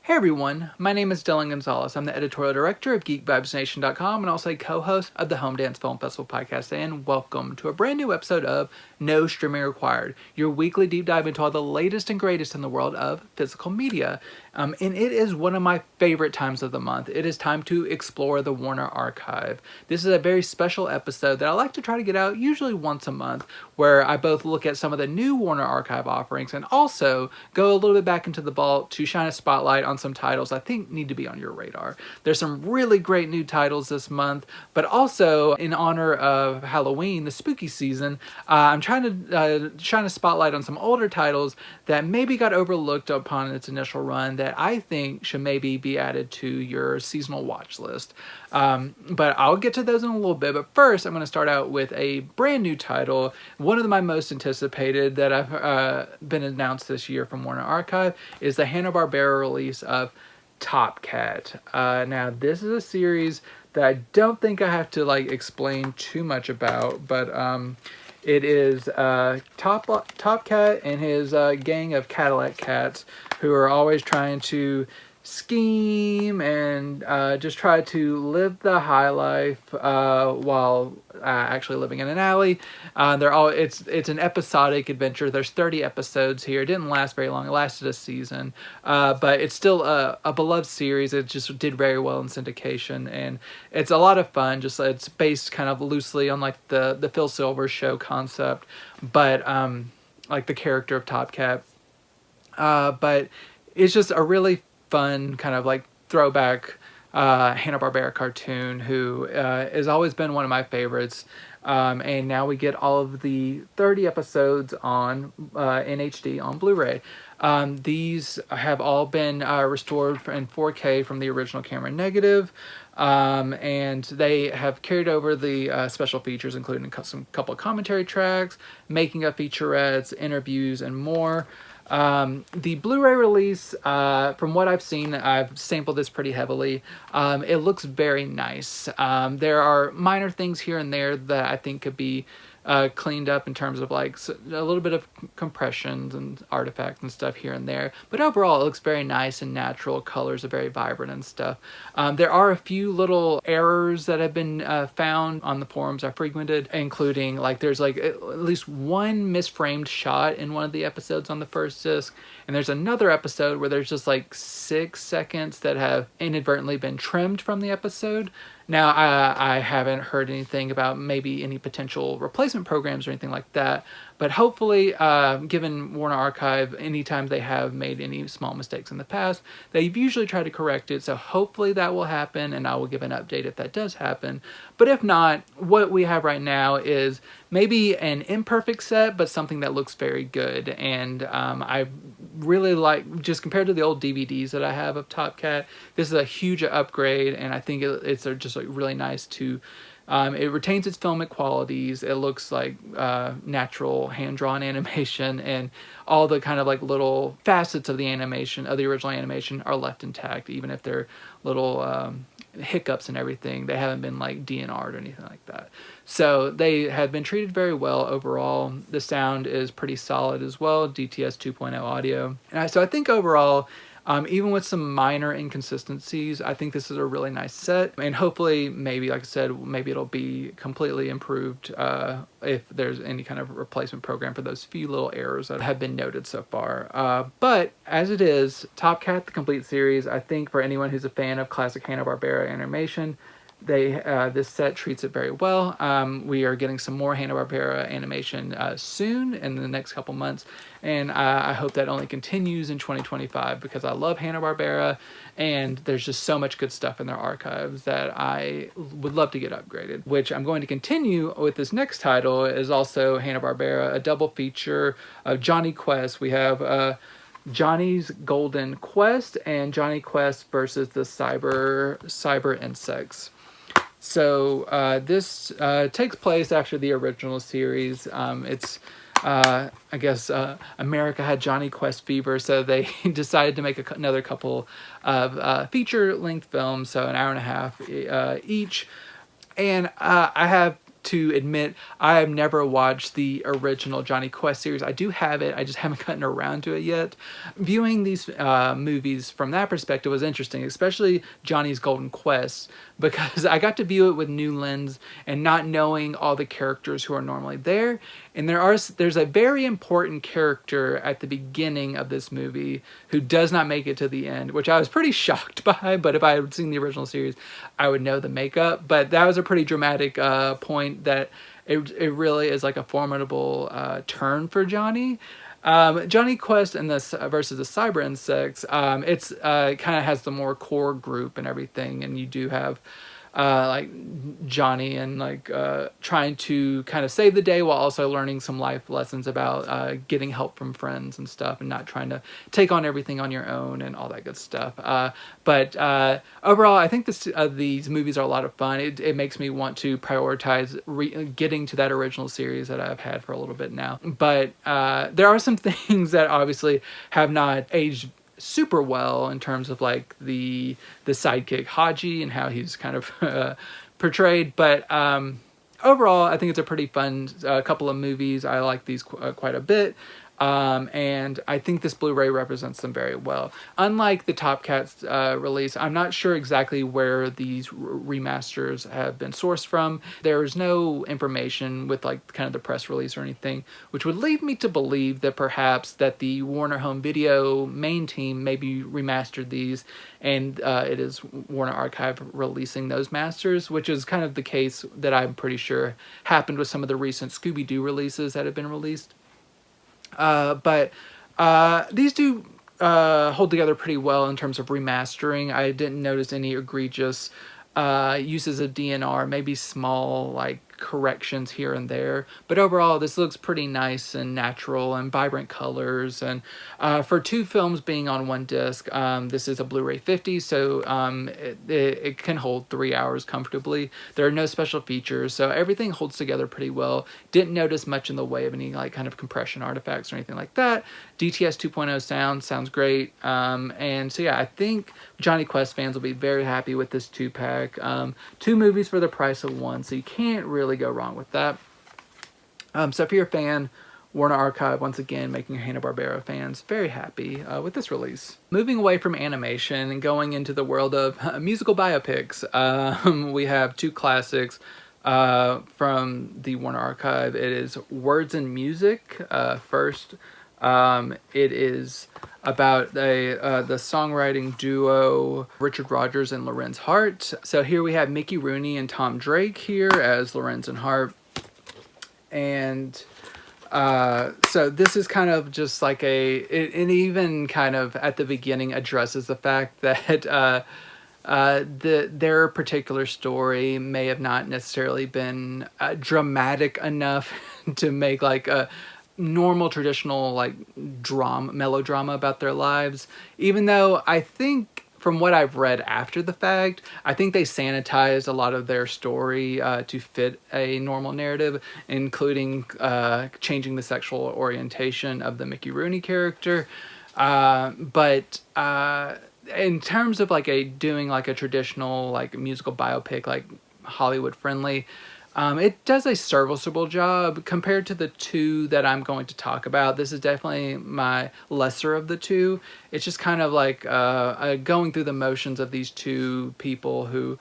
Hey everyone, my name is Dillon Gonzalez. I'm the editorial director of GeekVibesNation.com and also a co-host of the Home Dance Film Festival podcast. And welcome to a brand new episode of No Streaming Required, your weekly deep dive into all the latest and greatest in the world of physical media. And it is one of my favorite times of the month. It is time to explore the Warner Archive. This is a very special episode that I like to try to get out usually once a month, where I both look at some of the new Warner Archive offerings and also go a little bit back into the vault to shine a spotlight on some titles I think need to be on your radar. There's some really great new titles this month, but also in honor of Halloween, the spooky season, I'm trying to shine a spotlight on some older titles that maybe got overlooked upon its initial run that I think should maybe be added to your seasonal watch list. But I'll get to those in a little bit. But first, I'm going to start out with a brand new title, one of my most anticipated that I've been announced this year from Warner Archive, is the Hanna-Barbera release of Top Cat. Now, this is a series that I don't think I have to explain too much about, but it is Top Cat and his gang of Cadillac cats who are always trying to scheme and just try to live the high life while actually living in an alley. It's an episodic adventure. There's 30 episodes here. It didn't last very long. It lasted a season, but it's still a beloved series. It just did very well in syndication, and it's a lot of fun. Just it's based kind of loosely on the Phil Silvers show concept, but the character of Top Cat. But it's just a really fun kind of throwback Hanna-Barbera cartoon who has always been one of my favorites, and now we get all of the 30 episodes on in HD on Blu-ray. These have all been restored in 4K from the original camera negative, and they have carried over the special features, including some couple of commentary tracks, making of featurettes, interviews, and more. The Blu-ray release, from what I've seen, I've sampled this pretty heavily. It looks very nice. There are minor things here and there that I think could be cleaned up in terms of a little bit of compressions and artifacts and stuff here and there. But overall, it looks very nice and natural. Colors are very vibrant and stuff. There are a few little errors that have been found on the forums I frequented, including there's at least one misframed shot in one of the episodes on the first disc. And there's another episode where there's just 6 seconds that have inadvertently been trimmed from the episode. Now, I haven't heard anything about maybe any potential replacement programs or anything like that, but hopefully, given Warner Archive, anytime they have made any small mistakes in the past, they've usually tried to correct it, so hopefully that will happen, and I will give an update if that does happen. But if not, what we have right now is maybe an imperfect set, but something that looks very good, and I really just compared to the old DVDs that I have of Top Cat, this is a huge upgrade, and I think it's just really nice to it retains its filmic qualities. It looks like natural hand-drawn animation, and all the kind of little facets of the animation, of the original animation, are left intact, even if they're little hiccups and everything. They haven't been DNR'd or anything like that. So they have been treated very well overall. The sound is pretty solid as well, DTS 2.0 audio. And so I think overall, even with some minor inconsistencies, I think this is a really nice set. And hopefully, maybe, like I said, maybe it'll be completely improved if there's any kind of replacement program for those few little errors that have been noted so far. But as it is, Top Cat, the complete series, I think for anyone who's a fan of classic Hanna-Barbera animation, this set treats it very well. We are getting some more Hanna-Barbera animation soon in the next couple months, and I hope that only continues in 2025 because I love Hanna-Barbera, and there's just so much good stuff in their archives that I would love to get upgraded, which I'm going to continue with. This next title is also Hanna-Barbera, a double feature of Jonny Quest. We have Johnny's Golden Quest and Jonny Quest versus the Cyber Insects. So this takes place after the original series. I guess America had Jonny Quest fever, so they decided to make another couple of feature-length films, so an hour and a half each. And I have to admit I have never watched the original Jonny Quest series. I do have it, I just haven't gotten around to it yet. Viewing these movies from that perspective was interesting, especially Johnny's Golden Quest, because I got to view it with new lens and not knowing all the characters who are normally there. And there's a very important character at the beginning of this movie who does not make it to the end, which I was pretty shocked by, but if I had seen the original series, I would know the makeup. But that was a pretty dramatic point that it really is like a formidable turn for Johnny. Jonny Quest and this versus the Cyber Insects, it's kind of has the more core group and everything, and you do have like Johnny and like trying to kind of save the day while also learning some life lessons about getting help from friends and stuff, and not trying to take on everything on your own and all that good stuff. But overall, I think these movies are a lot of fun. It makes me want to prioritize getting to that original series that I've had for a little bit now. But there are some things that obviously have not aged super well in terms of like the sidekick Haji and how he's kind of portrayed, but overall I think it's a pretty fun couple of movies. I like these quite a bit. And I think this Blu-ray represents them very well. Unlike the Top Cats release, I'm not sure exactly where these remasters have been sourced from. There is no information with like kind of the press release or anything, which would lead me to believe that perhaps that the Warner Home Video main team maybe remastered these, and it is Warner Archive releasing those masters, which is kind of the case that I'm pretty sure happened with some of the recent Scooby-Doo releases that have been released. But these do hold together pretty well in terms of remastering. I didn't notice any egregious uses of DNR, maybe small like corrections here and there, but overall this looks pretty nice and natural and vibrant colors. And for two films being on one disc, this is a Blu-ray 50, so it can hold 3 hours comfortably. There are no special features, so everything holds together pretty well. Didn't notice much in the way of any like kind of compression artifacts or anything like that. DTS 2.0 sounds great. And so yeah, I think Jonny Quest fans will be very happy with this 2-pack. 2 movies for the price of 1, so you can't really go wrong with that. So if you're a fan, Warner Archive, once again, making Hanna-Barbera fans very happy with this release. Moving away from animation and going into the world of musical biopics, we have 2 classics from the Warner Archive. It is Words and Music. First, it is about the songwriting duo Richard Rodgers and Lorenz Hart. So here we have Mickey Rooney and Tom Drake here as Lorenz and Hart. And so this is kind of just like it even kind of at the beginning addresses the fact that their particular story may have not necessarily been dramatic enough to make like a normal traditional like melodrama about their lives, even though I think from what I've read after the fact, I think they sanitized a lot of their story to fit a normal narrative, including changing the sexual orientation of the Mickey Rooney character. But in terms of like doing like a traditional like musical biopic, like Hollywood friendly, it does a serviceable job compared to the 2 that I'm going to talk about. This is definitely my lesser of the 2. It's just kind of like going through the motions of these 2 people who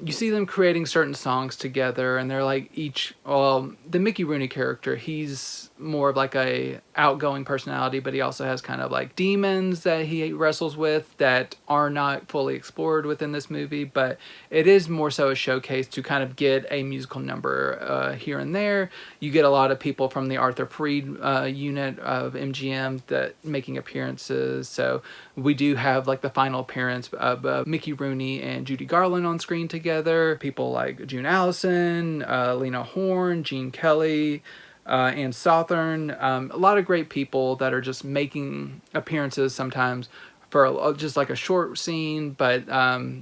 you see them creating certain songs together, and they're like the Mickey Rooney character, he's more of like a outgoing personality, but he also has kind of like demons that he wrestles with that are not fully explored within this movie, but it is more so a showcase to kind of get a musical number here and there. You get a lot of people from the Arthur Freed unit of MGM that making appearances. So we do have like the final appearance of Mickey Rooney and Judy Garland on screen together. People like June Allison, Lena Horne, Gene Kelly, and Southern. A lot of great people that are just making appearances sometimes for just like a short scene, but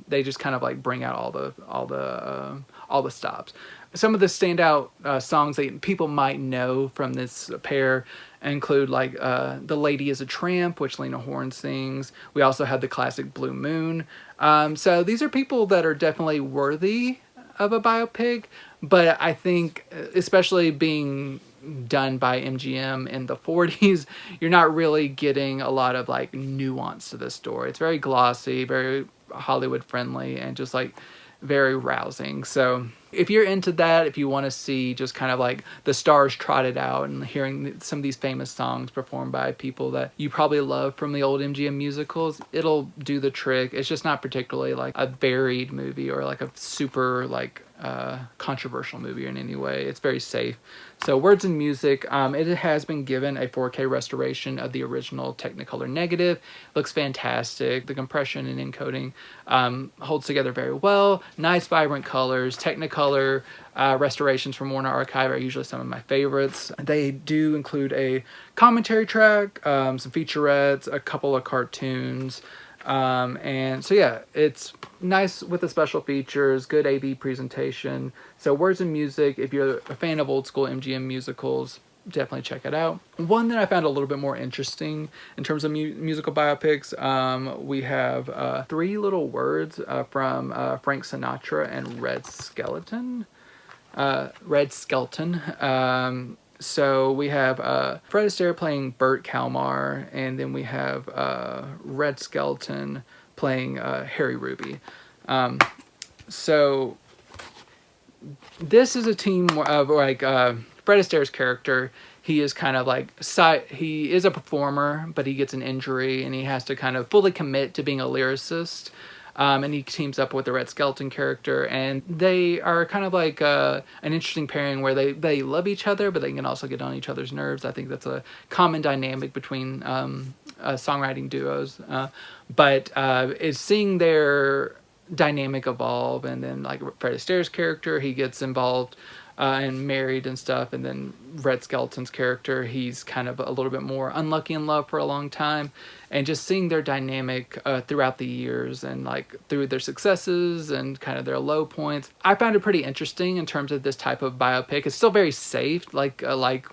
they just kind of like bring out all the stops. Some of the standout songs that people might know from this pair include like The Lady is a Tramp, which Lena Horne sings. We also had the classic Blue Moon. So these are people that are definitely worthy of a biopic, But I think, especially being done by MGM in the 40s, you're not really getting a lot of like nuance to this story. It's very glossy, very Hollywood friendly, and just like very rousing. So if you're into that, if you want to see just kind of like the stars trotted out and hearing some of these famous songs performed by people that you probably love from the old MGM musicals, it'll do the trick. It's just not particularly like a varied movie or like a super like controversial movie in any way. It's very safe. So Words and Music, it has been given a 4K restoration of the original Technicolor negative. Looks fantastic. The compression and encoding holds together very well. Nice vibrant colors. Technicolor restorations from Warner Archive are usually some of my favorites. They do include a commentary track, some featurettes, a couple of cartoons. And so yeah, it's nice with the special features, good AV presentation. So Words and Music, if you're a fan of old school MGM musicals, definitely check it out. One that I found a little bit more interesting in terms of musical biopics, we have Three Little Words from Frank Sinatra and Red Skelton. So we have Fred Astaire playing Bert Kalmar, and then we have Red Skelton playing Harry Ruby. So this is a team of like Fred Astaire's character. He is kind of like, he is a performer, but he gets an injury and he has to kind of fully commit to being a lyricist. And he teams up with the Red Skelton character, and they are kind of like an interesting pairing where they love each other, but they can also get on each other's nerves. I think that's a common dynamic between songwriting duos. But it's seeing their dynamic evolve, and then like Fred Astaire's character, he gets involved and married and stuff, and then Red Skelton's character, he's kind of a little bit more unlucky in love for a long time, and just seeing their dynamic throughout the years and like through their successes and kind of their low points. I found it pretty interesting in terms of this type of biopic. It's still very safe, like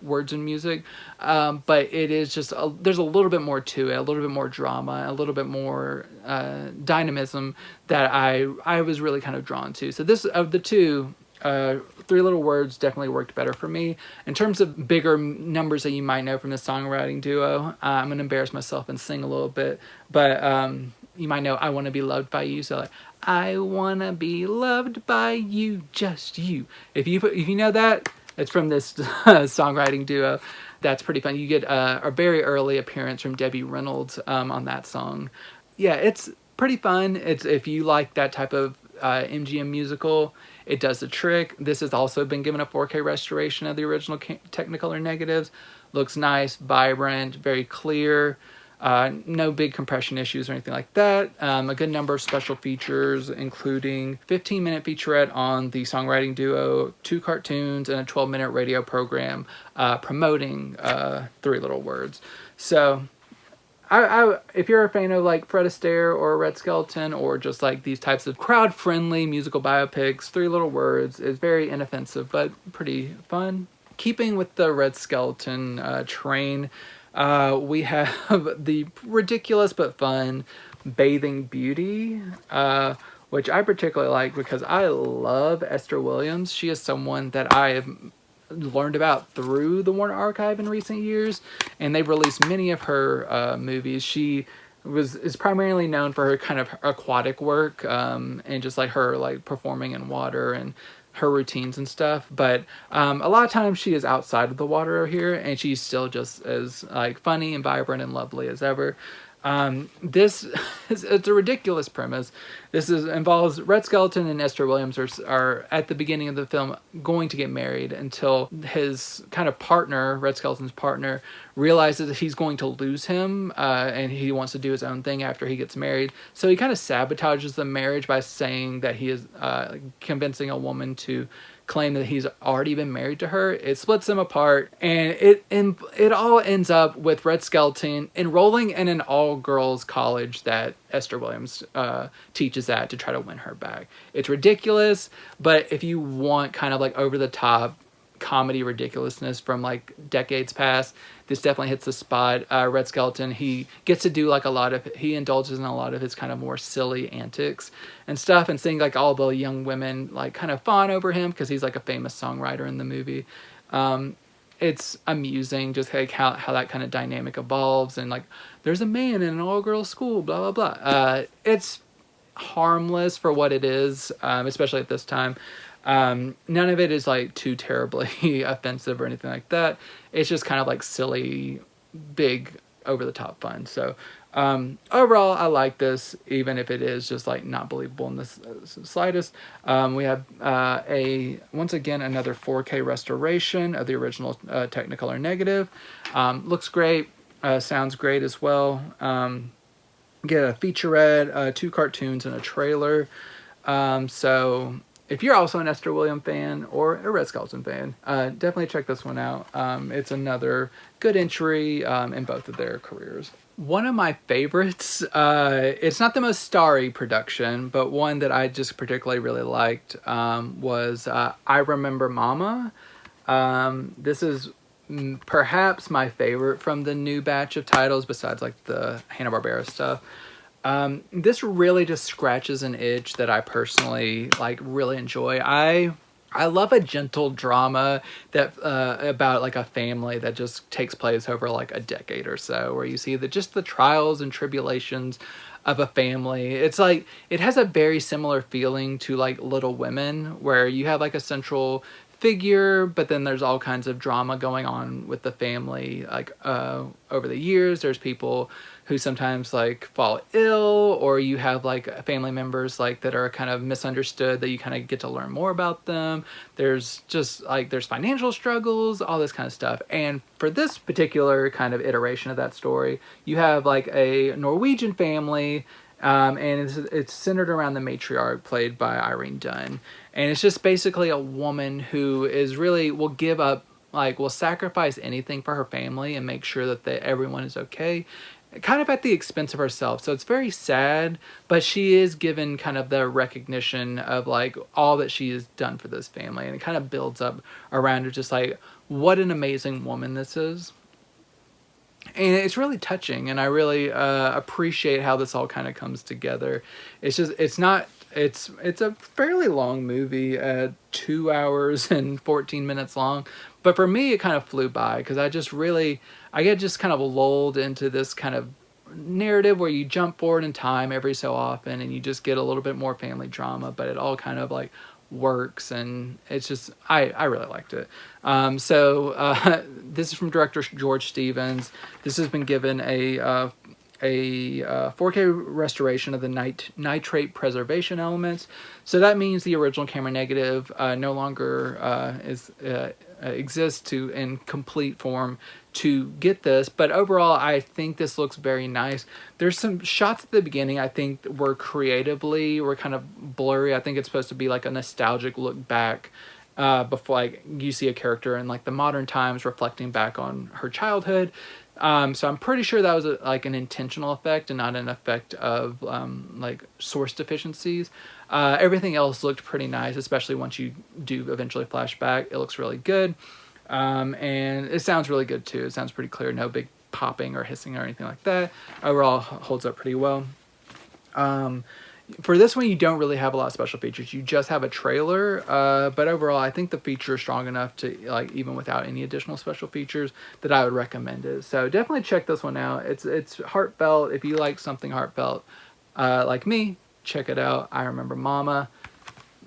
Words and Music, but it is just there's a little bit more to it, a little bit more drama, a little bit more dynamism that I was really kind of drawn to. So this, of the two, Three Little Words definitely worked better for me. In terms of bigger numbers that you might know from the songwriting duo, I'm going to embarrass myself and sing a little bit, but you might know I Want to Be Loved by You. So like, I want to be loved by you, just you. If you know that, it's from this songwriting duo. That's pretty fun. You get a very early appearance from Debbie Reynolds on that song. Yeah, it's pretty fun. It's, if you like that type of MGM musical, it does the trick. This has also been given a 4K restoration of the original Technicolor negatives. Looks nice, vibrant, very clear. No big compression issues or anything like that. A good number of special features, including 15-minute featurette on the songwriting duo, 2 cartoons, and a 12-minute radio program promoting Three Little Words. So if you're a fan of like Fred Astaire or Red Skelton, or just like these types of crowd-friendly musical biopics, Three Little Words is very inoffensive but pretty fun. Keeping with the Red Skelton train, we have the ridiculous but fun Bathing Beauty, which I particularly like because I love Esther Williams. She is someone that I have learned about through the Warner Archive in recent years, and they've released many of her movies. She is primarily known for her kind of aquatic work, and just like her like performing in water and her routines and stuff, but a lot of times she is outside of the water here, and she's still just as like funny and vibrant and lovely as ever. It's a ridiculous premise. This involves Red Skelton and Esther Williams are at the beginning of the film going to get married until his kind of partner, Red Skelton's partner, realizes that he's going to lose him, and he wants to do his own thing after he gets married. So he kind of sabotages the marriage by saying that he is convincing a woman to claim that he's already been married to her. It splits them apart, and it all ends up with Red Skelton enrolling in an all-girls college that Esther Williams teaches at to try to win her back. It's ridiculous, but if you want kind of like over-the-top comedy ridiculousness from like decades past. This definitely hits the spot. Red Skelton, he gets to do like he indulges in a lot of his kind of more silly antics and stuff, and seeing like all the young women like kind of fawn over him because he's like a famous songwriter in the movie. It's amusing just like how that kind of dynamic evolves, and like there's a man in an all-girls school, blah, blah, blah. It's harmless for what it is, especially at this time. None of it is like too terribly offensive or anything like that. It's just kind of like silly, big, over-the-top fun. So overall, I like this, even if it is just like not believable in the slightest. We have once again another 4K restoration of the original Technicolor negative. Looks great, sounds great as well. Get a featurette, 2 cartoons, and a trailer. So if you're also an Esther Williams fan or a Red Skelton fan, definitely check this one out. It's another good entry in both of their careers. One of my favorites, it's not the most starry production, but one that I just particularly really liked was I Remember Mama. This is perhaps my favorite from the new batch of titles, besides like the Hanna-Barbera stuff. This really just scratches an itch that I personally like really enjoy. I love a gentle drama that about like a family that just takes place over like a decade or so, where you see just the trials and tribulations of a family. It's like it has a very similar feeling to like Little Women, where you have like a central figure, but then there's all kinds of drama going on with the family. Like over the years, there's people who sometimes like fall ill, or you have like family members like that are kind of misunderstood, that you kind of get to learn more about them. There's just like there's financial struggles, all this kind of stuff. And for this particular kind of iteration of that story, you have like a Norwegian family, and it's centered around the matriarch played by Irene Dunne. And it's just basically a woman who is really will give up, like will sacrifice anything for her family and make sure that everyone is okay, kind of at the expense of herself. So it's very sad, but she is given kind of the recognition of like all that she has done for this family, and it kind of builds up around her, just like what an amazing woman this is. And it's really touching, and I really appreciate how this all kind of comes together. It's a fairly long movie, 2 hours and 14 minutes long, but for me it kind of flew by, because I get just kind of lulled into this kind of narrative where you jump forward in time every so often, and you just get a little bit more family drama, but it all kind of like works, and it's just I really liked it. This is from director George Stevens. This has been given a 4K restoration of the nitrate preservation elements. So that means the original camera negative no longer exists in complete form to get this. But overall, I think this looks very nice. There's some shots at the beginning I think were kind of blurry. I think it's supposed to be like a nostalgic look back before like you see a character in like the modern times reflecting back on her childhood. So I'm pretty sure that was like an intentional effect and not an effect of like source deficiencies. Everything else looked pretty nice, especially once you do eventually flash back. It looks really good. And it sounds really good too. It sounds pretty clear. No big popping or hissing or anything like that. Overall, holds up pretty well. For this one, you don't really have a lot of special features. You just have a trailer, but overall, I think the feature is strong enough to, like, even without any additional special features, that I would recommend it. So definitely check this one out. It's heartfelt. If you like something heartfelt, like me, check it out. I Remember Mama.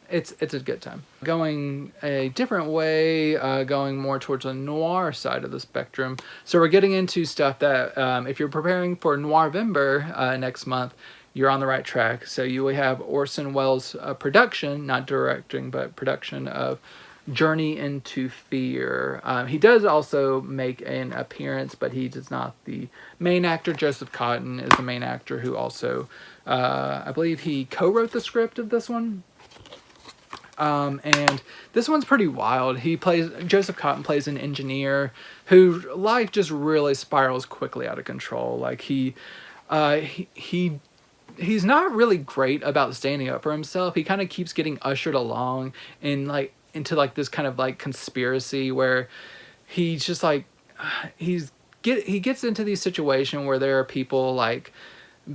It's a good time. Going a different way, going more towards the noir side of the spectrum. So we're getting into stuff that, if you're preparing for Noirvember next month, you're on the right track. So you will have Orson Welles' production, not directing, but production of Journey into Fear. He does also make an appearance, but he is not the main actor. Joseph Cotten is the main actor, who also, I believe he co-wrote the script of this one. And this one's pretty wild. Joseph Cotten plays an engineer whose life just really spirals quickly out of control. Like he's not really great about standing up for himself. He kind of keeps getting ushered along in like into like this kind of like conspiracy where he's just like he gets into these situations where there are people like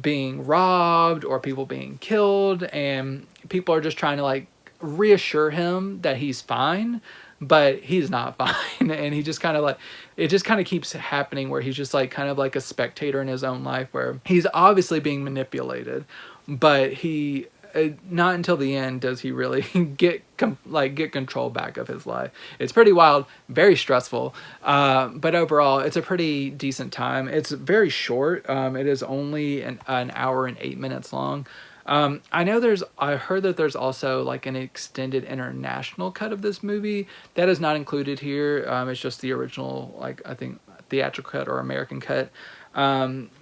being robbed or people being killed, and people are just trying to like reassure him that he's fine, but he's not fine. And he just kind of like, it just kind of keeps happening where he's just like kind of like a spectator in his own life where he's obviously being manipulated, but he not until the end does he really get control back of his life. It's pretty wild, very stressful, but overall it's a pretty decent time. It's very short. It is only an hour and 8 minutes long. I heard that there's also like an extended international cut of this movie that is not included here. It's just the original, like I think theatrical cut or American cut. But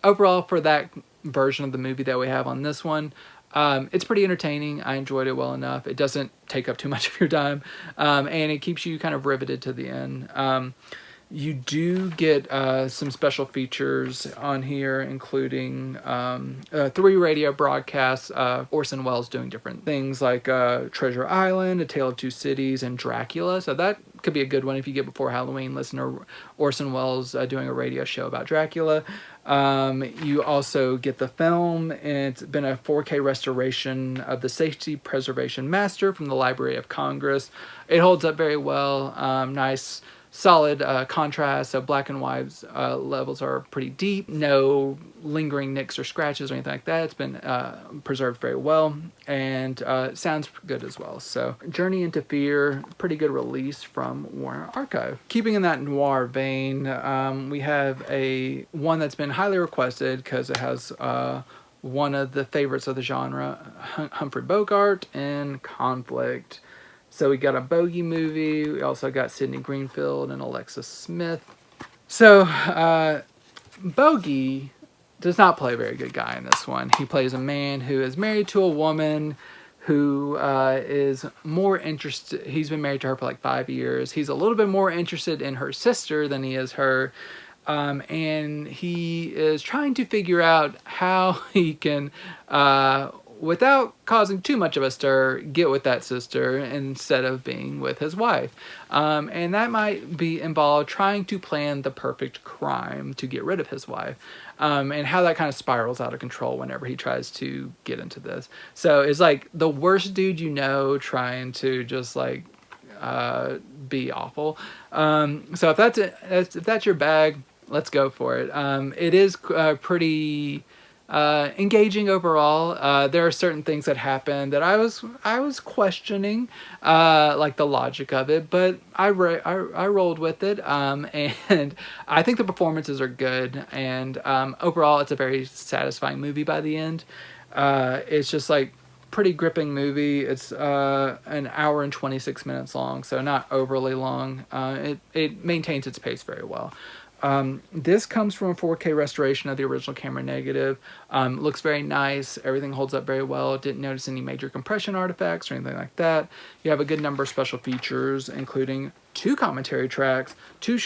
overall, for that version of the movie that we have on this one, it's pretty entertaining. I enjoyed it well enough. It doesn't take up too much of your time, and it keeps you kind of riveted to the end. You do get some special features on here, including 3 radio broadcasts of Orson Welles doing different things like Treasure Island, A Tale of Two Cities, and Dracula. So that could be a good one if you get before Halloween. Listen to Orson Welles doing a radio show about Dracula. You also get the film, and it's been a 4K restoration of the Safety Preservation Master from the Library of Congress. It holds up very well. Nice solid contrast, so black and white levels are pretty deep, no lingering nicks or scratches or anything like that. It's been preserved very well, and sounds good as well. So Journey into Fear, pretty good release from Warner Archive. Keeping in that noir vein, we have one that's been highly requested because it has one of the favorites of the genre, Humphrey Bogart in Conflict. So we got a Bogey movie. We also got Sidney Greenfield and Alexis Smith. So Bogey does not play a very good guy in this one. He plays a man who is married to a woman who is more interested. He's been married to her for like 5 years. He's a little bit more interested in her sister than he is her. And he is trying to figure out how he can, without causing too much of a stir, get with that sister instead of being with his wife. And that might involve trying to plan the perfect crime to get rid of his wife. And how that kind of spirals out of control whenever he tries to get into this. So it's like the worst dude you know trying to just like be awful. So if that's your bag, let's go for it. It is pretty engaging overall. There are certain things that happen that I was questioning, like the logic of it, but I rolled with it, and I think the performances are good, and overall it's a very satisfying movie by the end. It's just like pretty gripping movie. It's an hour and 26 minutes long, so not overly long. It maintains its pace very well. This comes from a 4K restoration of the original camera negative. Looks very nice. Everything holds up very well. Didn't notice any major compression artifacts or anything like that. You have a good number of special features, including 2 commentary tracks, 2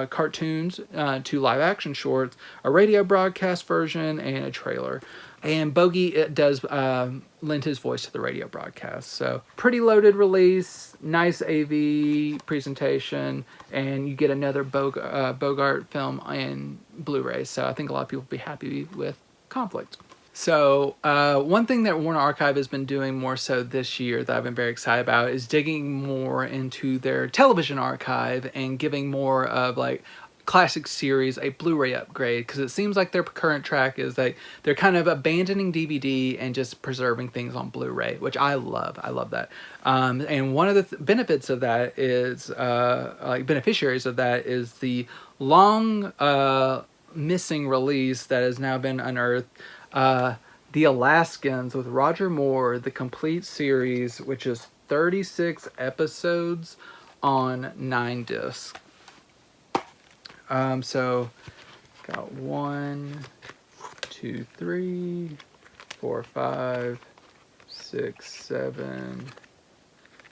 cartoons, 2 live action shorts, a radio broadcast version, and a trailer. And Bogey does lend his voice to the radio broadcast. So pretty loaded release, nice AV presentation, and you get another Bogart film in Blu-ray. So I think a lot of people will be happy with Conflict. So one thing that Warner Archive has been doing more so this year that I've been very excited about is digging more into their television archive and giving more of like classic series a Blu-ray upgrade, because it seems like their current track is that they're kind of abandoning DVD and just preserving things on Blu-ray, which I love. I love that. And one of the benefits of that is, like beneficiaries of that, is the long missing release that has now been unearthed. The Alaskans with Roger Moore, the complete series, which is 36 episodes on 9 discs. So got 1, 2, 3, 4, 5, 6, 7,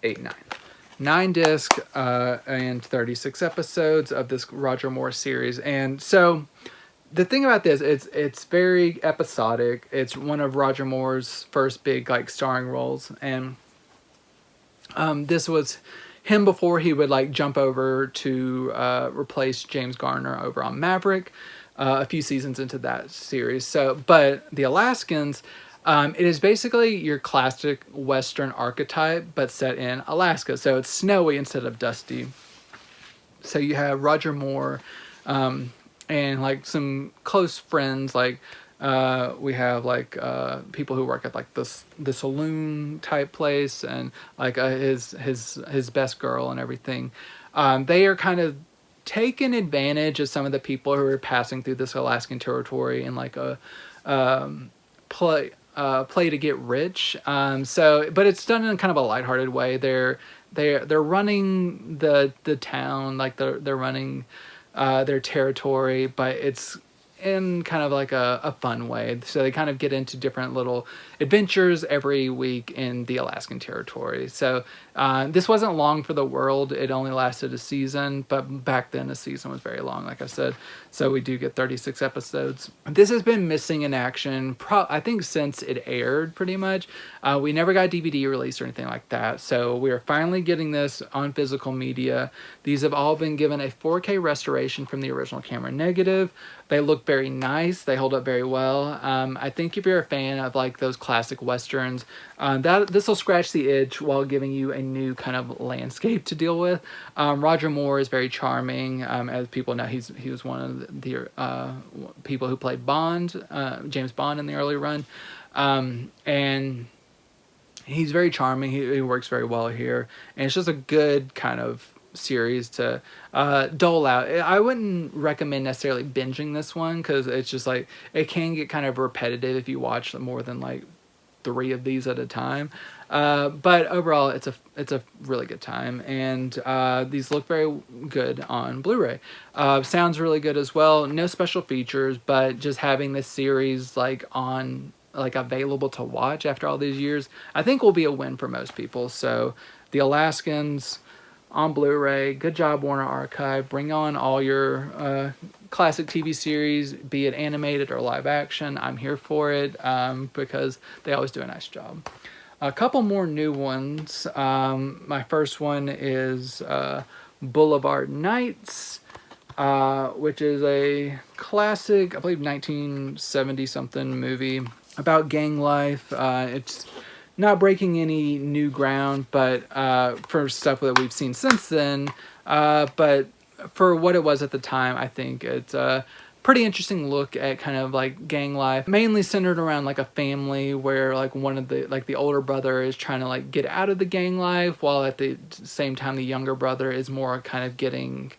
8, 9. 9 discs and 36 episodes of this Roger Moore series. And so the thing about this, it's very episodic. It's one of Roger Moore's first big like starring roles, and this was him before he would like jump over to replace James Garner over on Maverick, a few seasons into that series. So, but the Alaskans, it is basically your classic Western archetype, but set in Alaska. So it's snowy instead of dusty. So you have Roger Moore, and like some close friends, like we have like people who work at like the saloon type place, and like his best girl and everything. They are kind of taking advantage of some of the people who are passing through this Alaskan territory in like a play to get rich. So, but it's done in kind of a lighthearted way. They're running the town, like they're running their territory, but it's in kind of like a fun way. So they kind of get into different little adventures every week in the Alaskan territory. So this wasn't long for the world. It only lasted a season, but back then a season was very long, like I said. So we do get 36 episodes. This has been missing in action, I think, since it aired, pretty much. We never got a DVD release or anything like that. So we are finally getting this on physical media. These have all been given a 4K restoration from the original camera negative. They look very nice. They hold up very well. I think if you're a fan of like those classic Westerns, this will scratch the itch while giving you a new kind of landscape to deal with. Roger Moore is very charming. As people know, he was one of the people who played Bond, James Bond in the early run. And he's very charming. He works very well here. And it's just a good kind of series to dole out. I wouldn't recommend necessarily binging this one, because it's just like it can get kind of repetitive if you watch more than like 3 of these at a time. But overall, it's a really good time, and these look very good on Blu-ray. Sounds really good as well. No special features, but just having this series like on like available to watch after all these years, I think will be a win for most people. So the Alaskans on Blu-ray. Good job, Warner Archive. Bring on all your classic TV series, be it animated or live action. I'm here for it, because they always do a nice job. A couple more new ones. My first one is Boulevard Nights, which is a classic, I believe 1970-something movie about gang life. It's not breaking any new ground, but for stuff that we've seen since then. But for what it was at the time, I think it's a pretty interesting look at kind of like gang life, mainly centered around like a family where like one of the older brother is trying to like get out of the gang life, while at the same time the younger brother is more kind of getting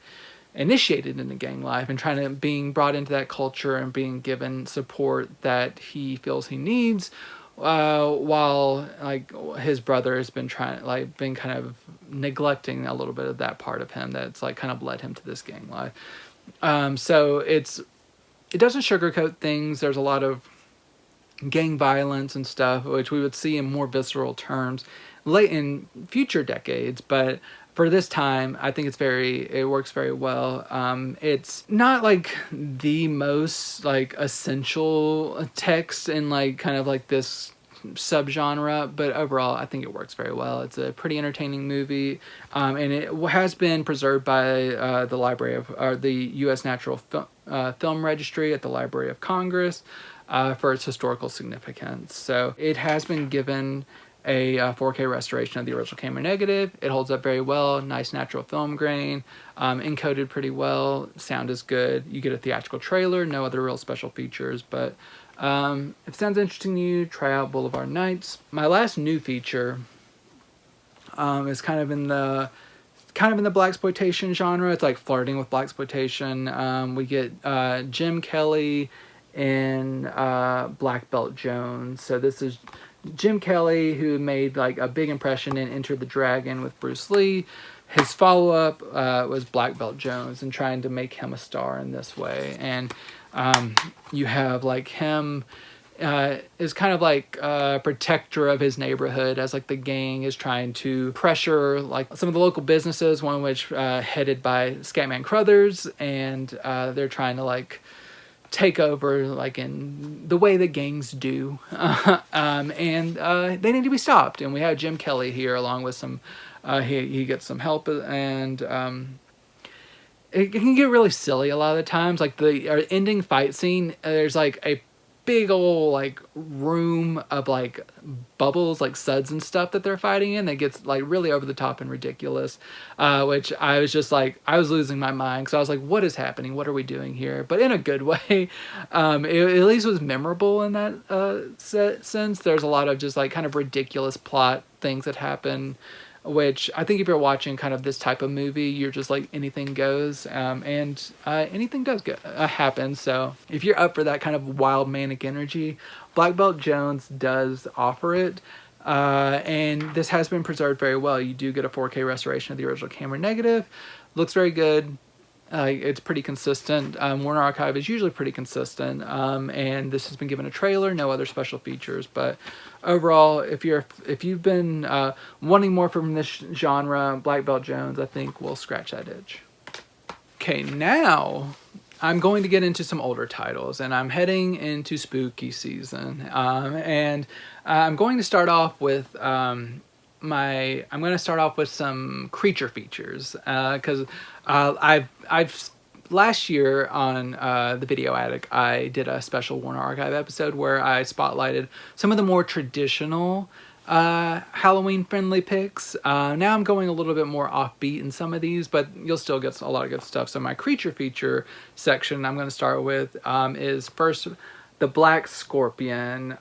initiated into gang life and being brought into that culture and being given support that he feels he needs. While like his brother has been been kind of neglecting a little bit of that part of him that's like kind of led him to this gang life. So it doesn't sugarcoat things. There's a lot of gang violence and stuff, which we would see in more visceral terms late in future decades, but for this time, I think it works very well. It's not like the most like essential text in like kind of like this subgenre, but overall I think it works very well. It's a pretty entertaining movie, and it has been preserved by the Library of the U.S. Natural Film Registry at the Library of Congress for its historical significance. So it has been given a 4K restoration of the original camera negative. It holds up very well. Nice natural film grain, encoded pretty well. Sound is good. You get a theatrical trailer. No other real special features, but if it sounds interesting to you, try out Boulevard Nights. My last new feature is kind of in the blaxploitation genre. It's like flirting with blaxploitation. We get Jim Kelly in Black Belt Jones. So this is Jim Kelly, who made like a big impression in Enter the Dragon with Bruce Lee. His follow-up was Black Belt Jones, and trying to make him a star in this way. And you have like him is kind of like a protector of his neighborhood, as like the gang is trying to pressure like some of the local businesses, one of which headed by Scatman Crothers, and they're trying to like take over like in the way that gangs do. And they need to be stopped. And we have Jim Kelly here along with some, he gets some help, and it can get really silly a lot of the times. Like the ending fight scene, there's like a big old like room of like bubbles, like suds and stuff that they're fighting in, that gets like really over the top and ridiculous, which I was just like, I was losing my mind, because I was like, what is happening, what are we doing here? But in a good way. It at least was memorable in that sense. There's a lot of just like kind of ridiculous plot things that happen, which I think if you're watching kind of this type of movie, you're just like, anything goes, and anything does happen. So if you're up for that kind of wild manic energy, Black Belt Jones does offer it, and this has been preserved very well. You do get a 4K restoration of the original camera negative. Looks very good. It's pretty consistent. Warner Archive is usually pretty consistent, and this has been given a trailer, no other special features. But overall, if you've been wanting more from this genre, Black Belt Jones, I think, will scratch that itch. Okay, now I'm going to get into some older titles, and I'm heading into spooky season, and I'm going to start off with I'm going to start off with some creature features, because I've last year on the Video Attic, I did a special Warner Archive episode where I spotlighted some of the more traditional Halloween friendly picks. Now I'm going a little bit more offbeat in some of these, but you'll still get a lot of good stuff. So my creature feature section I'm going to start with is first the Black Scorpion,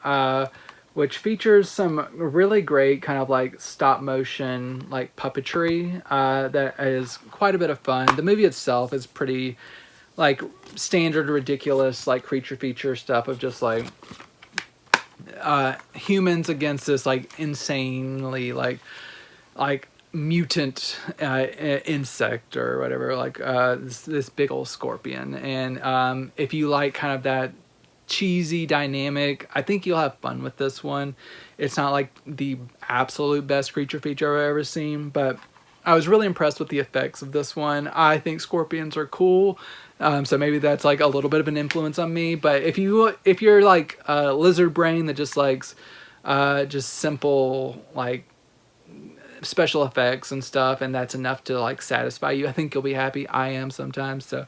which features some really great kind of like stop motion, like puppetry, that is quite a bit of fun. The movie itself is pretty like standard ridiculous like creature feature stuff of just like humans against this like insanely like mutant insect or whatever, like this big old scorpion. And if you like kind of that cheesy dynamic, I think you'll have fun with this one. It's not like the absolute best creature feature I've ever seen, but I was really impressed with the effects of this one. I think scorpions are cool, so maybe that's like a little bit of an influence on me. But if you're like a lizard brain that just likes just simple like special effects and stuff, and that's enough to like satisfy you, I think you'll be happy. I am sometimes. So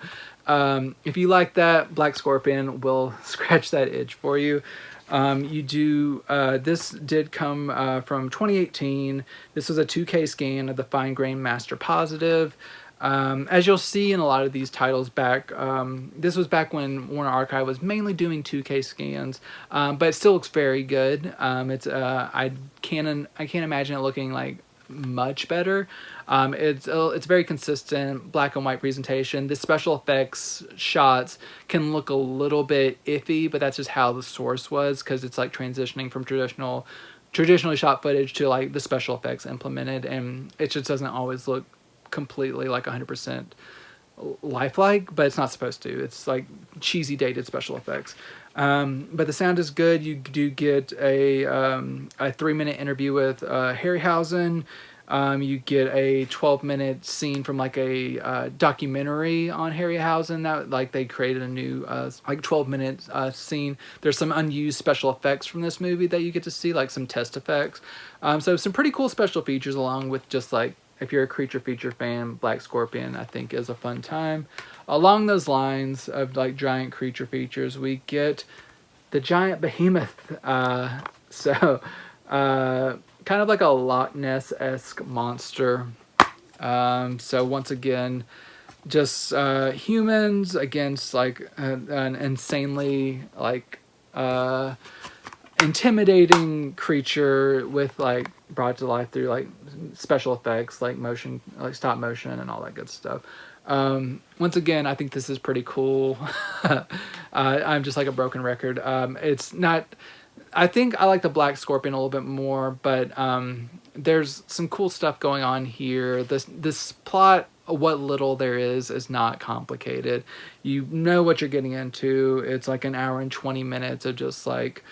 if you like that, Black Scorpion will scratch that itch for you. This did come from 2018. This was a 2K scan of the fine grain master positive. As you'll see in a lot of these titles back, this was back when Warner Archive was mainly doing 2K scans, but it still looks very good. I can't imagine it looking like much better. It's very consistent black and white presentation. The special effects shots can look a little bit iffy, but that's just how the source was, because it's like transitioning from traditionally shot footage to like the special effects implemented, and it just doesn't always look completely like 100% lifelike, but it's not supposed to. It's like cheesy dated special effects. But the sound is good. You do get a 3-minute interview with Harryhausen. You get a 12-minute scene from like a documentary on Harryhausen that like they created a new like 12-minute scene. There's some unused special effects from this movie that you get to see, like some test effects. So some pretty cool special features, along with just like, if you're a creature feature fan, Black Scorpion I think is a fun time. Along those lines of like giant creature features, we get the Giant Behemoth. So kind of like a Loch Ness-esque monster. So once again, just humans against like an insanely like intimidating creature with like brought to life through like special effects, like motion, like stop motion and all that good stuff. Once again, I think this is pretty cool. I'm just like a broken record. It's not, I think I like the Black Scorpion a little bit more, but there's some cool stuff going on here. This plot, what little there is not complicated. You know what you're getting into. It's like an hour and 20 minutes of just like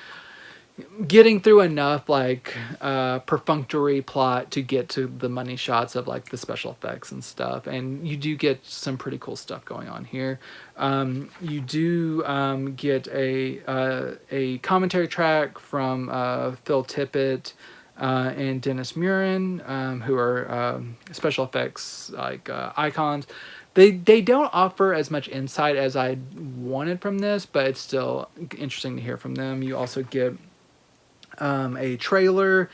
getting through enough like perfunctory plot to get to the money shots of like the special effects and stuff, and you do get some pretty cool stuff going on here. You do get a commentary track from Phil Tippett and Dennis Murin, who are special effects like icons. They don't offer as much insight as I wanted from this, but it's still interesting to hear from them. You also get a trailer.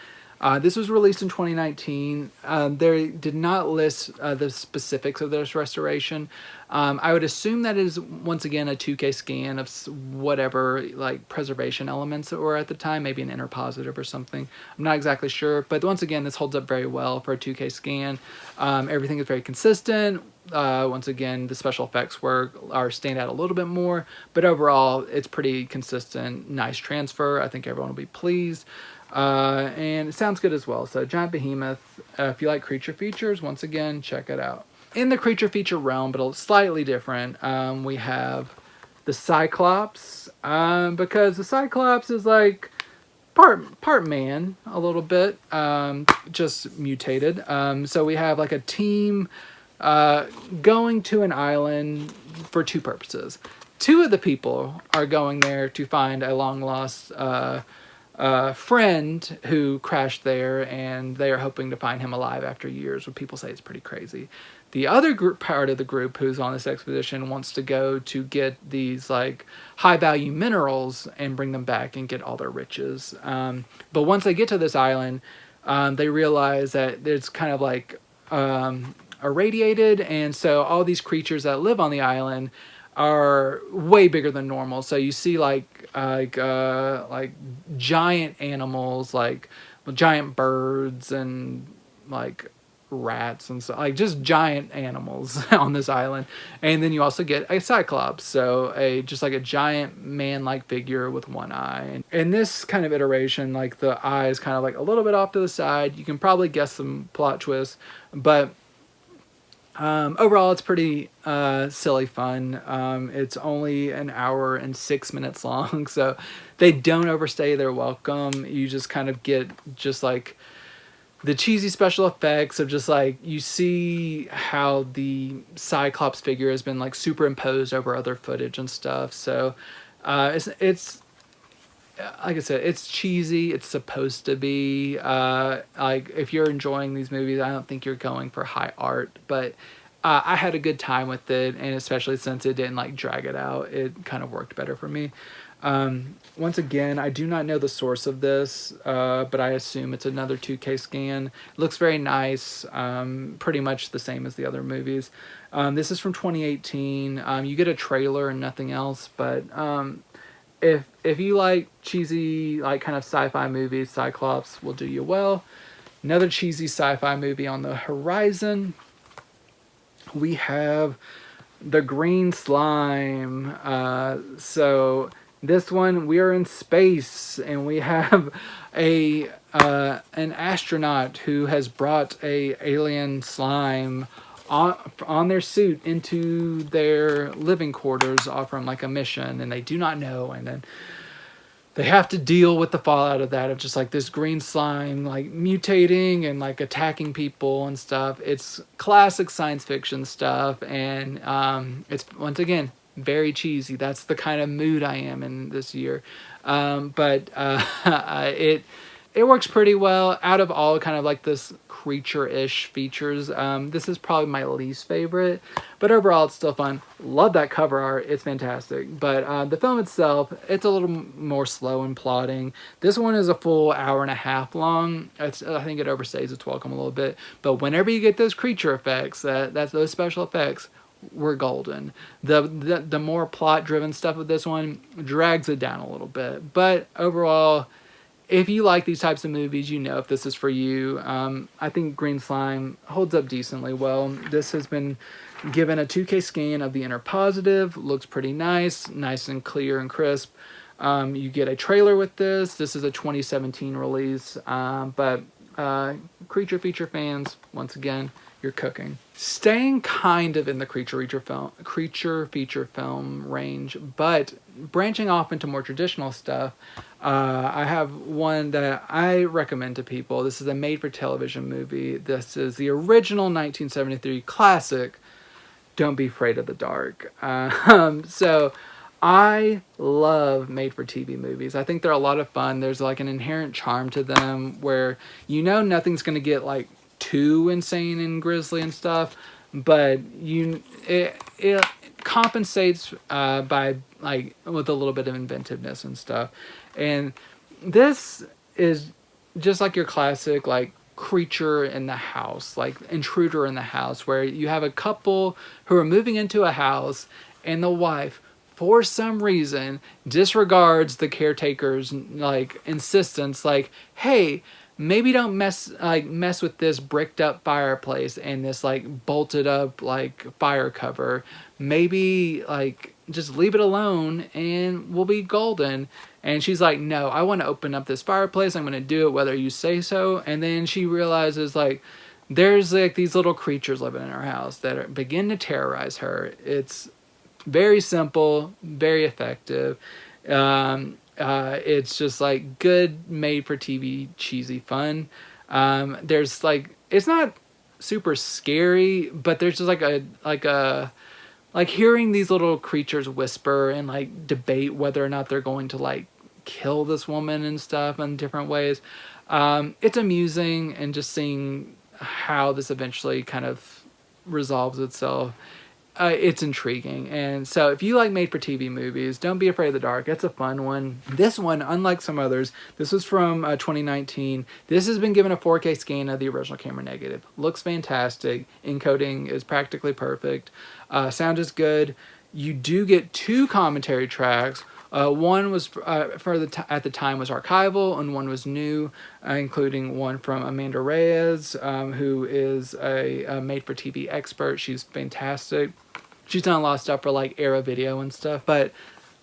This was released in 2019. They did not list the specifics of this restoration. I would assume that is once again a 2K scan of whatever like preservation elements that were at the time, maybe an interpositive or something. I'm not exactly sure, but once again, this holds up very well for a 2K scan. Everything is very consistent. Once again, the special effects are stand out a little bit more, but overall, it's pretty consistent. Nice transfer. I think everyone will be pleased. And it sounds good as well. So Giant Behemoth, if you like creature features, once again, check it out. In the creature feature realm, but slightly different, we have the Cyclops, because the Cyclops is like part man a little bit, just mutated. So we have like a team going to an island for two purposes. Two of the people are going there to find a long lost friend who crashed there, and they are hoping to find him alive after years. What people say is pretty crazy. The other part of the group who's on this expedition wants to go to get these like high value minerals and bring them back and get all their riches. But once they get to this island, they realize that it's kind of like irradiated, and so all these creatures that live on the island are way bigger than normal. So you see like giant animals, like giant birds and like rats and stuff, like just giant animals on this island. And then you also get a Cyclops, so just like a giant man-like figure with one eye. And this kind of iteration, like the eye is kind of like a little bit off to the side. You can probably guess some plot twists, but overall, it's pretty silly fun. It's only an hour and 6 minutes long, so they don't overstay their welcome. You just kind of get just like the cheesy special effects of just like you see how the Cyclops figure has been like superimposed over other footage and stuff. So it's like I said, it's cheesy. It's supposed to be. Like if you're enjoying these movies, I don't think you're going for high art, but I had a good time with it, and especially since it didn't like drag it out, it kind of worked better for me. Once again, I do not know the source of this, but I assume it's another 2K scan. It looks very nice, pretty much the same as the other movies. This is from 2018. You get a trailer and nothing else, but if you like cheesy, like kind of sci-fi movies, Cyclops will do you well. Another cheesy sci-fi movie on the horizon. We have the Green Slime. So this one, we are in space, and we have an astronaut who has brought a alien slime on their suit into their living quarters, offering like a mission, and they do not know, and then they have to deal with the fallout of that, of just like this green slime like mutating and like attacking people and stuff. It's classic science fiction stuff, and it's once again very cheesy. That's the kind of mood I am in this year. But it works pretty well. Out of all kind of like this creature-ish features, this is probably my least favorite, but overall it's still fun. Love that cover art. It's fantastic. But the film itself, it's a little more slow in plotting. This one is a full hour and a half long. I think it overstays its welcome a little bit. But whenever you get those creature effects, that's those special effects, we're golden. The more plot-driven stuff with this one drags it down a little bit. But overall, if you like these types of movies, you know if this is for you. I think Green Slime holds up decently well. This has been given a 2K scan of the inner positive. Looks pretty nice and clear and crisp. You get a trailer with this. This is a 2017 release, but Creature feature fans, once again, you're cooking. Staying kind of in the creature feature film range, but branching off into more traditional stuff, I have one that I recommend to people. This is a made-for-television movie. This is the original 1973 classic, Don't Be Afraid of the Dark. So I love made-for-TV movies. I think they're a lot of fun. There's like an inherent charm to them where you know nothing's going to get like too insane and grisly and stuff, but it compensates by like with a little bit of inventiveness and stuff. And this is just like your classic like creature in the house, like intruder in the house, where you have a couple who are moving into a house and the wife for some reason disregards the caretaker's like insistence, like, hey, maybe don't mess with this bricked up fireplace and this like bolted up like fire cover. Maybe like just leave it alone and we'll be golden. And she's like, no, I want to open up this fireplace. I'm going to do it whether you say so. And then she realizes like there's like these little creatures living in her house that begin to terrorize her. It's very simple, very effective. It's just like good made for TV cheesy fun. There's like, it's not super scary, but there's just like hearing these little creatures whisper and like debate whether or not they're going to like kill this woman and stuff in different ways. It's amusing, and just seeing how this eventually kind of resolves itself. It's intriguing. And so if you like made-for-TV movies, Don't Be Afraid of the Dark. It's a fun one. This one, unlike some others, this was from 2019. This has been given a 4K scan of the original camera negative. Looks fantastic. Encoding is practically perfect. Sound is good. You do get 2 commentary tracks. One was at the time was archival, and one was new, including one from Amanda Reyes, who is a made-for-TV expert. She's fantastic. She's done a lot of stuff for like Era Video and stuff. But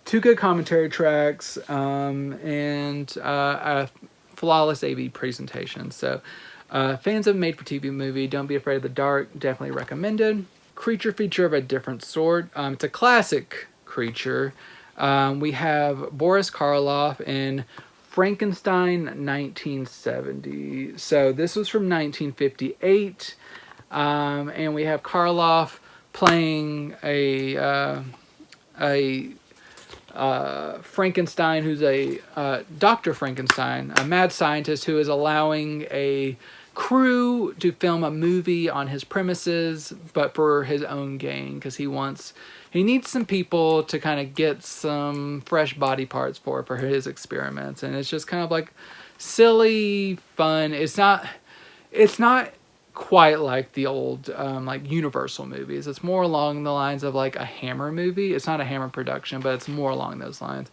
2 good commentary tracks and a flawless AV presentation. So fans of made-for-TV movie, Don't Be Afraid of the Dark, definitely recommended. Creature feature of a different sort. It's a classic creature. We have Boris Karloff in Frankenstein 1970. So this was from 1958. And we have Karloff playing a Frankenstein who's a Dr. Frankenstein, a mad scientist who is allowing a crew to film a movie on his premises, but for his own gain, because he needs some people to kind of get some fresh body parts for his experiments. And it's just kind of like silly fun. It's not quite like the old like Universal movies. It's more along the lines of like a Hammer movie. It's not a Hammer production, but it's more along those lines.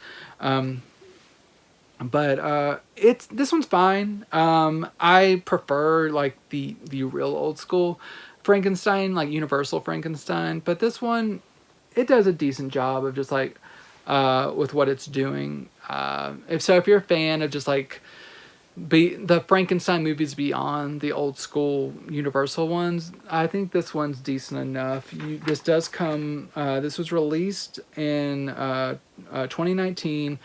But this one's fine. I prefer like the real old school Frankenstein, like Universal Frankenstein. But this one, it does a decent job of just like with what it's doing. If you're a fan of just like the Frankenstein movies beyond the old school Universal ones, I think this one's decent enough. This was released in 2019.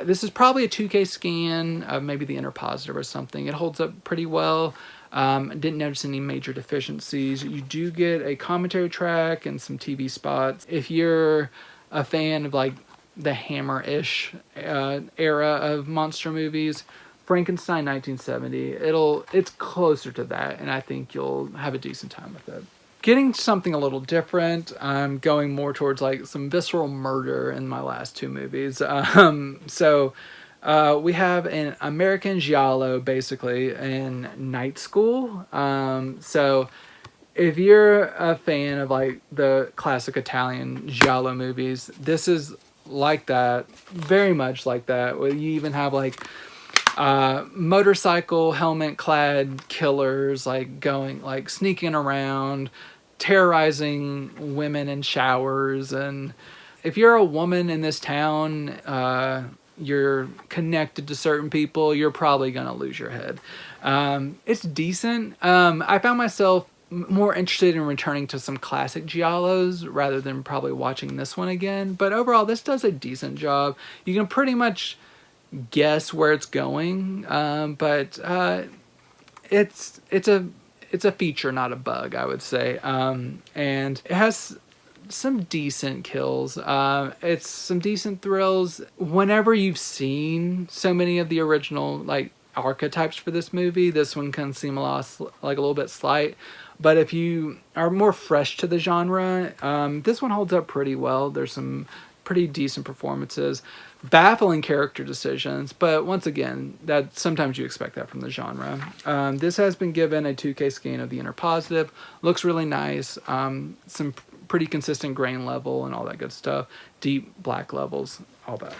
This is probably a 2K scan of maybe the interpositive or something. It holds up pretty well. Didn't notice any major deficiencies. You do get a commentary track and some TV spots. If you're a fan of like the Hammer-ish era of monster movies, Frankenstein 1970, it's closer to that, and I think you'll have a decent time with it. Getting something a little different, I'm going more towards like some visceral murder in my last 2 movies. We have an American giallo, basically, in Night School. So if you're a fan of like the classic Italian giallo movies, this is like that, very much like that. You even have like motorcycle helmet clad killers like sneaking around, terrorizing women in showers. And if you're a woman in this town, you're connected to certain people, you're probably going to lose your head. It's decent. I found myself more interested in returning to some classic giallos rather than probably watching this one again. But overall, this does a decent job. You can pretty much guess where it's going, but it's a feature, not a bug, I would say. And it has some decent kills. It's some decent thrills. Whenever you've seen so many of the original like archetypes for this movie, this one can seem like a little bit slight. But if you are more fresh to the genre, this one holds up pretty well. There's some pretty decent performances, baffling character decisions, but once again, that sometimes you expect that from the genre. This has been given a 2K scan of the inner positive. Looks really nice. Some pretty consistent grain level and all that good stuff. Deep black levels, all that.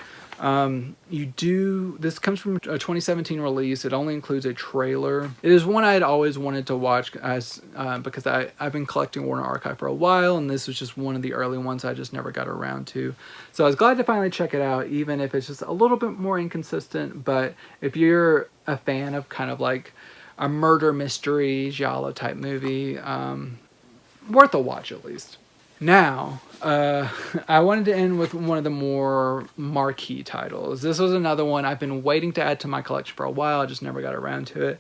This comes from a 2017 release. It only includes a trailer. It is one I had always wanted to watch because I've been collecting Warner Archive for a while, and this was just one of the early ones I just never got around to. So I was glad to finally check it out, even if it's just a little bit more inconsistent. But if you're a fan of kind of like a murder mystery giallo type movie, worth a watch at least. Now, I wanted to end with one of the more marquee titles. This was another one I've been waiting to add to my collection for a while. I just never got around to it.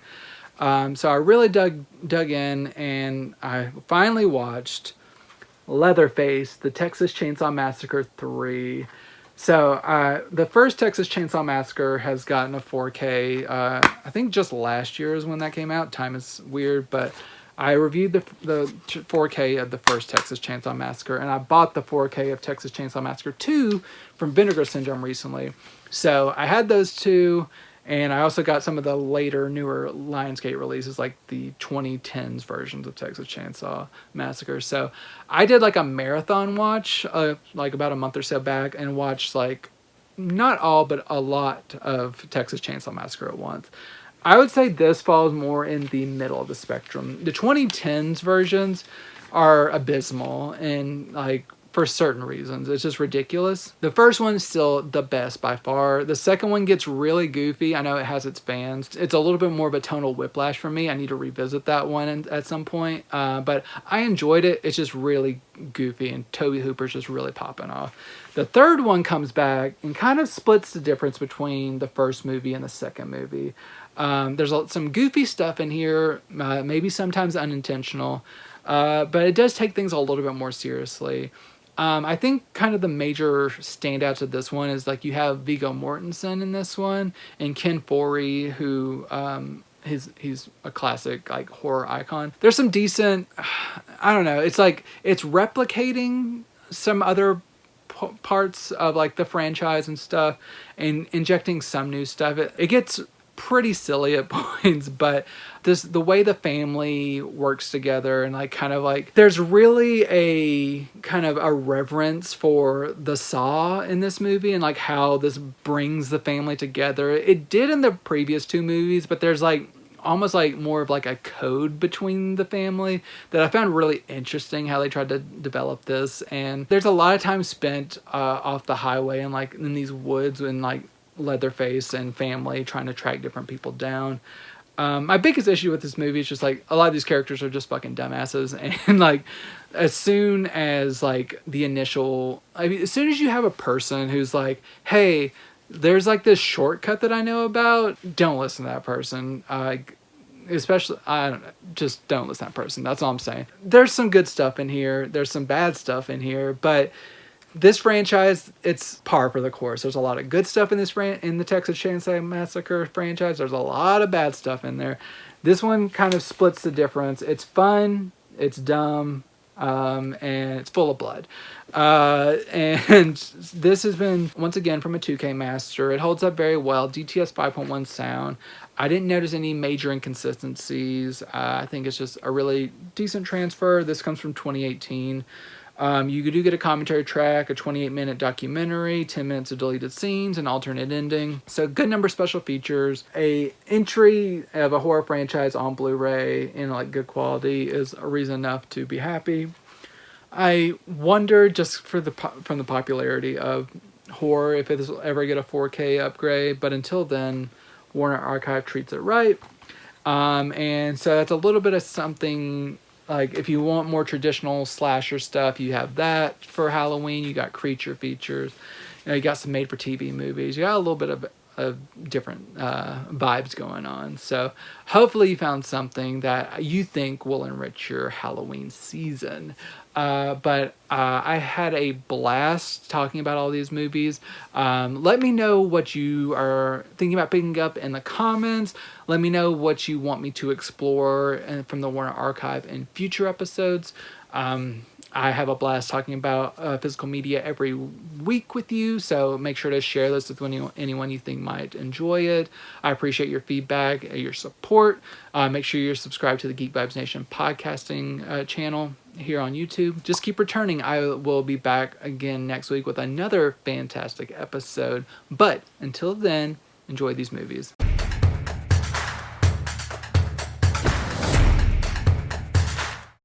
So I really dug in, and I finally watched Leatherface, the Texas Chainsaw Massacre 3. So the first Texas Chainsaw Massacre has gotten a 4K. I think just last year is when that came out. Time is weird, but I reviewed the 4K of the first Texas Chainsaw Massacre, and I bought the 4K of Texas Chainsaw Massacre 2 from Vinegar Syndrome recently. So I had those two, and I also got some of the later, newer Lionsgate releases, like the 2010s versions of Texas Chainsaw Massacre. So I did like a marathon watch, like about a month or so back, and watched like, not all, but a lot of Texas Chainsaw Massacre at once. I would say this falls more in the middle of the spectrum. The 2010s versions are abysmal, and like for certain reasons, it's just ridiculous. The first one is still the best by far. The second one gets really goofy. I know it has its fans. It's a little bit more of a tonal whiplash for me. I need to revisit that one at some point. But I enjoyed it. It's just really goofy, and Tobe Hooper's just really popping off. The third one comes back and kind of splits the difference between the first movie and the second movie. There's some goofy stuff in here, maybe sometimes unintentional, but it does take things a little bit more seriously. I think kind of the major standouts of this one is like you have Viggo Mortensen in this one, and Ken Foree, who he's a classic like horror icon. There's some decent, I don't know, it's like it's replicating some other parts of like the franchise and stuff, and injecting some new stuff. It gets pretty silly at points, but the way the family works together, and like kind of like there's really a kind of a reverence for the Saw in this movie, and like how this brings the family together. It did in the previous two movies, but there's like almost like more of like a code between the family that I found really interesting how they tried to develop this. And there's a lot of time spent off the highway and like in these woods and like Leatherface and family trying to track different people down. My biggest issue with this movie is just like a lot of these characters are just fucking dumbasses, and like as soon as like as soon as you have a person who's like, hey, there's like this shortcut that I know about, don't listen to that person. Especially, I don't know, just don't listen to that person. That's all I'm saying. There's some good stuff in here. There's some bad stuff in here, but this franchise, it's par for the course. There's a lot of good stuff in the Texas Chainsaw Massacre franchise. There's a lot of bad stuff in there. This one kind of splits the difference. It's fun, it's dumb, and it's full of blood. And this has been, once again, from a 2K master. It holds up very well. DTS 5.1 sound. I didn't notice any major inconsistencies. I think it's just a really decent transfer. This comes from 2018. You do get a commentary track, a 28-minute documentary, 10 minutes of deleted scenes, an alternate ending. So good number of special features. A entry of a horror franchise on Blu-ray in like good quality is a reason enough to be happy. I wonder, just from the popularity of horror if it ever get a 4K upgrade. But until then, Warner Archive treats it right. And so that's a little bit of something, like if you want more traditional slasher stuff, you have that for Halloween. You got creature features. You got some made-for-TV movies. You got a little bit of different vibes going on. So hopefully you found something that you think will enrich your Halloween season. But I had a blast talking about all these movies. Let me know what you are thinking about picking up in the comments. Let me know what you want me to explore from the Warner Archive in future episodes. I have a blast talking about physical media every week with you, so make sure to share this with anyone you think might enjoy it. I appreciate your feedback, your support. Make sure you're subscribed to the Geek Vibes Nation podcasting channel here on YouTube. Just keep returning. I will be back again next week with another fantastic episode. But until then, enjoy these movies.